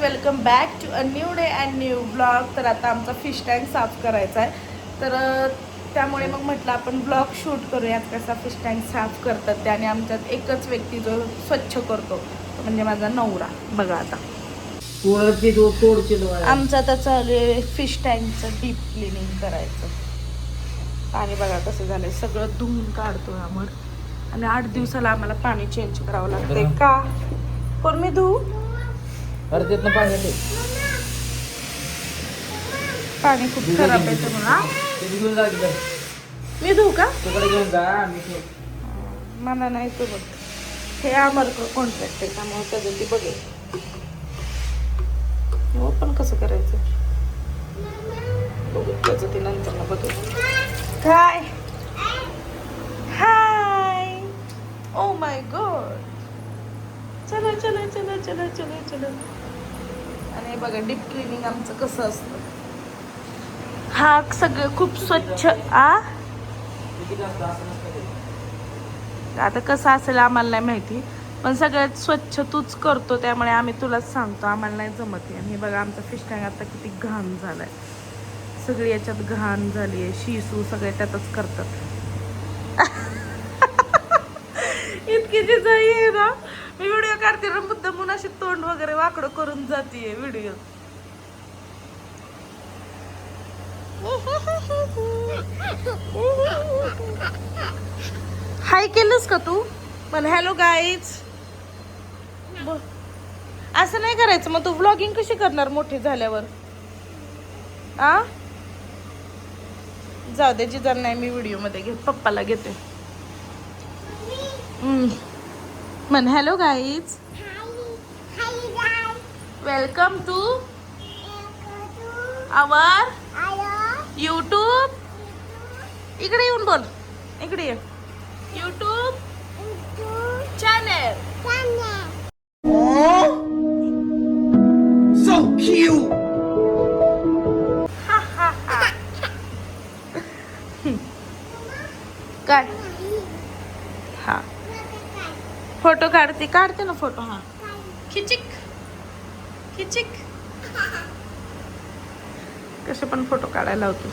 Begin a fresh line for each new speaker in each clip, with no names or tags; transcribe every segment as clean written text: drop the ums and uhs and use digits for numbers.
Welcome back to a new day and new blog. तर आता आमचा फिश टँक साफ करायचा आहे, तर त्यामुळे मग म्हटलं आपण ब्लॉग शूट करूयात कसा फिश टँक साफ करतात ते. आणि आमच्यात एकच व्यक्ती जो स्वच्छ करतो तो म्हणजे माझा नवरा. बघा आता आमचं आता चालू आहे फिश टँकचं डीप क्लिनिंग करायचं. पाणी बघा कसं झालंय, सगळं धुवून काढतो आम्ही. आणि 8 दिवसाला आम्हाला पाणी चेंज करावं लागतंय. का पण मी धुवू पाणी खूप खराब आहे म्हणून मी धुवू का? मला नाही तो बघ, हे आमरकर कॉन्ट्रॅक्ट आहे त्यामुळे त्याचं ती बघेल. हो पण कसं करायचं बघू, त्याचं ती नंतर बघेल. काय हाय, ओ माय गॉड, चलो चलो चलो चलो चलो चलो. आणि बघा डीप क्लिनिंग आमचं कसं असतं. हा सगळं खूप स्वच्छ. आता कसं असेल आम्हाला नाही माहिती, पण सगळ्यात स्वच्छ तूच करतो त्यामुळे आम्ही तुलाच सांगतो, आम्हाला नाही जमत. आणि हे बघा आमचा फिश टँक आता किती घाण झालाय, सगळी याच्यात घाण झाली आहे. शिसू सगळे त्यातच करतात. इतकी जिजाई आहे ना, मी व्हिडिओ काढते ना मुद्दाम म्हणून अशी तोंड वगैरे वाकडं करून जाते व्हिडिओ. हाय केलंस का तू? पण हॅलो गाईज, असं नाही करायचं. मग तू व्लॉगिंग कशी करणार मोठी झाल्यावर? जाऊ दे, जिजर नाही मी व्हिडिओ मध्ये घेत, पप्पाला घेते. म्हण hello guys, welcome to our YouTube. इकडे येऊन बोल, इकडे ये. YouTube channel.
So cute.
काय? हा फोटो काढते ना फोटो. हा खिचिक खिचिक, कसे पण फोटो काढायला होतो.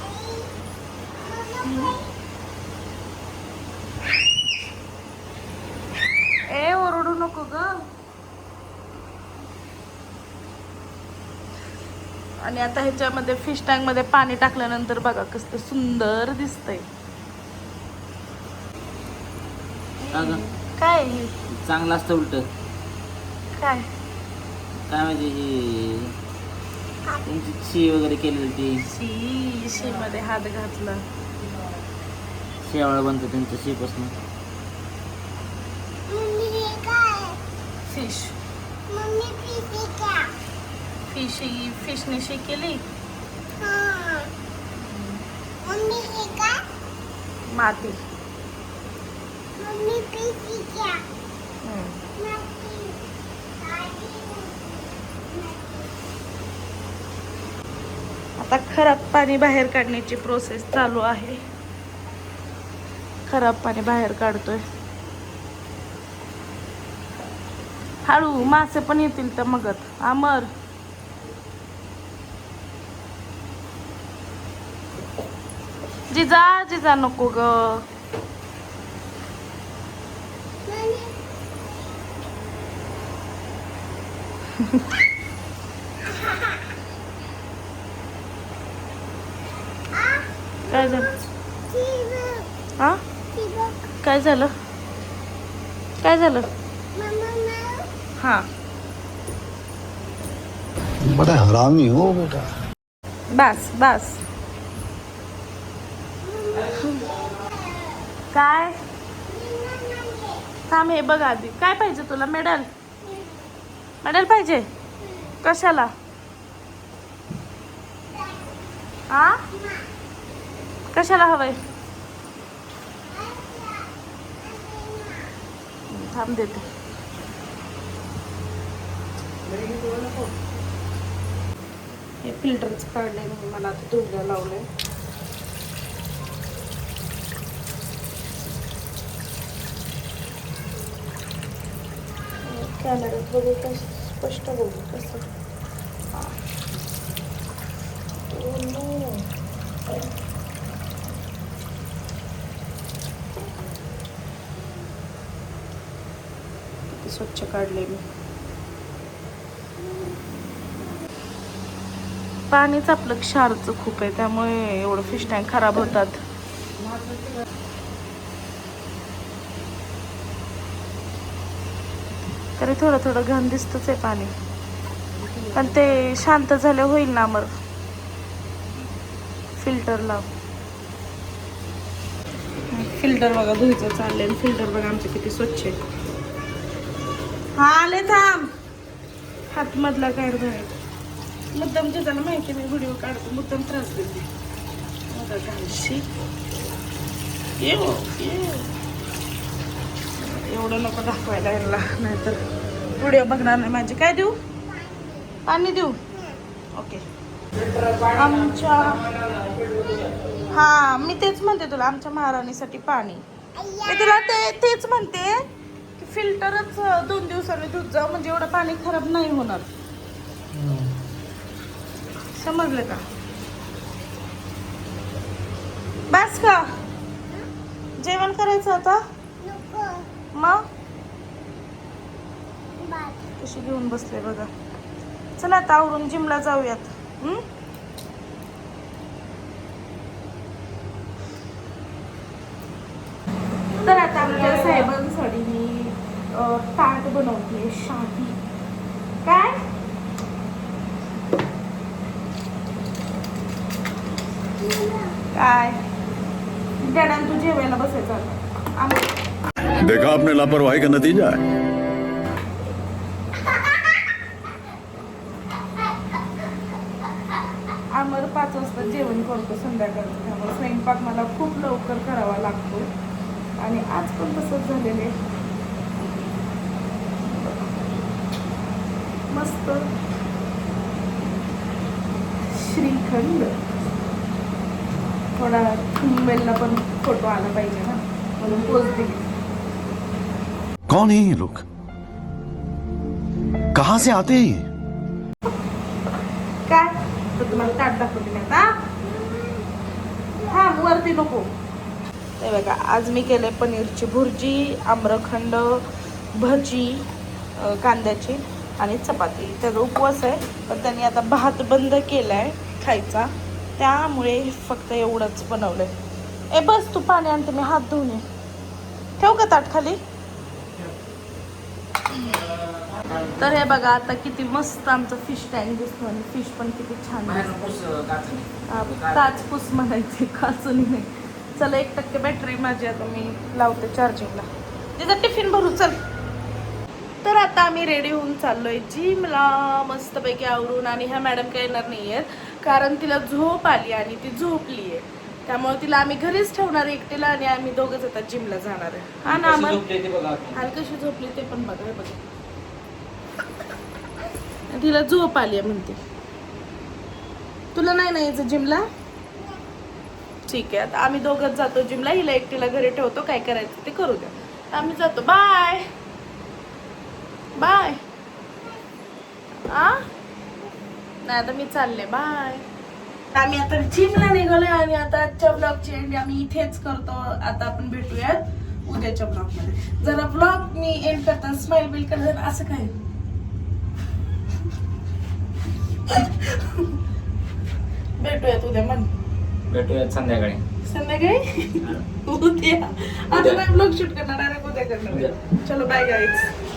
ए ओरडू नको ग. आणि आता ह्याच्यामध्ये फिश टँक मध्ये पाणी टाकल्यानंतर बघा कसं सुंदर दिसतंय. काय
चांगलं असतं उलट.
काय
काय म्हणजे त्यांची शी वगैरे केलेली ती
शी मध्ये हात घातला.
शेवाळ बनतं त्यांचं शीपासून.
फिश फिशने शी केली. माती. आता खराब पाणी बाहेर काढण्याची प्रोसेस चालू आहे. खराब पाणी बाहेर काढतोय. हळू, मासे पण येतील तर मगत. अमर जिजा जिजा नको ग. काय झालं? हा काय झालं? काय झालं? हा
बड़ा हरामी हो बेटा.
बस बस. काय थांब, हे बघ आधी काय पाहिजे तुला? मेडल मेडल पाहिजे कशाला? हा कशाला हवंय? थांब देते. हे फिल्टरच काढलंय म्हणून मला आता धुयला लावलंय. कॅमेऱ्यात बघू, स्पष्ट बघू कसं. किती स्वच्छ काढले मी. पाणीच आपलं क्षारचं खूप आहे, त्यामुळे एवढं फिश टँक खराब होतात. तरी थोडं थोडं घाण दिसतच आहे पाणी, पण ते शांत झाले होईल ना. मग फिल्टर लाव. फिल्टर बघा धुयचं चाललंय. फिल्टर बघा आमचं किती स्वच्छ आहे. हा आले थांब. हात मधला काय धराय मुद्दाम त्याला माहिती मी व्हिडिओ काढतो, मुद्दाम त्रास देते. एवढं नको दाखवायला यांना, नाहीतर व्हिडिओ बघणार नाही माझे. काय देऊ? पाणी देऊ? ओके. आमच्या हा मी तेच म्हणते तुला, आमच्या महाराणीसाठी पाणी. मी तुला तेच म्हणते की फिल्टरच 2 दिवसांनी धुत जाऊ, म्हणजे एवढं पाणी खराब नाही होणार. समजलं का? बस का? जेवण करायचं आता? मग कशी घेऊन बसले बघा. चला आता आवरून जिमला जाऊयात. तर आता आमच्या साहेबांसाठी मी ताट बनवते शाही. काय काय डॅडान तू जेवायला बसायचं आता.
देखा आपने लापरवाही का नतीजा है.
आम्हाला 5 वाजता जेवण करतो संध्याकाळचं, त्यामुळे स्वयंपाक मला खूप लवकर करावा लागतो. आणि आज पण तसंच झालेलं आहे. मस्त श्रीखंड. थोडा थंबनेलला पण फोटो आला पाहिजे ना, म्हणून पोस्ट दिली.
कौन है ये लोग, कहां से आते हैं?
काय तर तुम्हाला ताट दाखवते मी आता. हा वरती नको. ते बघा आज मी केले पनीरची भुर्जी, आम्रखंड, भजी, कांद्याची आणि चपाती. त्याचा उपवास आहे, पण त्यांनी आता भात बंद केलाय खायचा, त्यामुळे फक्त एवढंच बनवलंय. ए बस तू पाणी आणते, मी हात धुवून ये. ठेवू का ताट खाली? तर हे बघा आता किती मस्त आमचं फिश टँक दिसतो, आणि फिश पण किती छान दिसतं. काचपूस म्हणायचे, काचून नाही. चला 1% बॅटरी माझी आता मी लावते चार्जिंगला. तिथं टिफिन भरू चल. तर आता आम्ही रेडी होऊन चाललोय जिमला मस्तपैकी आवरून. आणि ह्या मॅडम काही येणार नाही आहेत, कारण तिला झोप आली आणि ती झोपली आहे. त्यामुळे तिला आम्ही घरीच ठेवणार एकटीला, आणि आम्ही दोघंच आता जिमला जाणार आहे. हा ना आम्हाला कशी झोपली ते पण बघा. बघा तिला झोप आली आहे म्हणते. तुला नाही ना यायचं जिमला? ठीक आहे, आता आम्ही दोघंच जातो जिमला. हिला एकटीला घरी ठेवतो, काय करायचं ते करू द्या. आम्ही जातो. Bye bye. नाही आता मी चालले. बाय. आम्ही आता जिमला निघालोय, आणि आता आजच्या ब्लॉगची एंड आम्ही इथेच करतो. आता आपण भेटूयात उद्याच्या ब्लॉग मध्ये. जरा ब्लॉग मी एंड करताना स्माइल बिल करतात असं काय. भेटूयात उद्या. मन
भेटूयात संध्याकाळी.
संध्याकाळी उद्या. आता नाही ब्लॉग शूट करणार आहे, उद्या करणार. चलो बाय गाईज.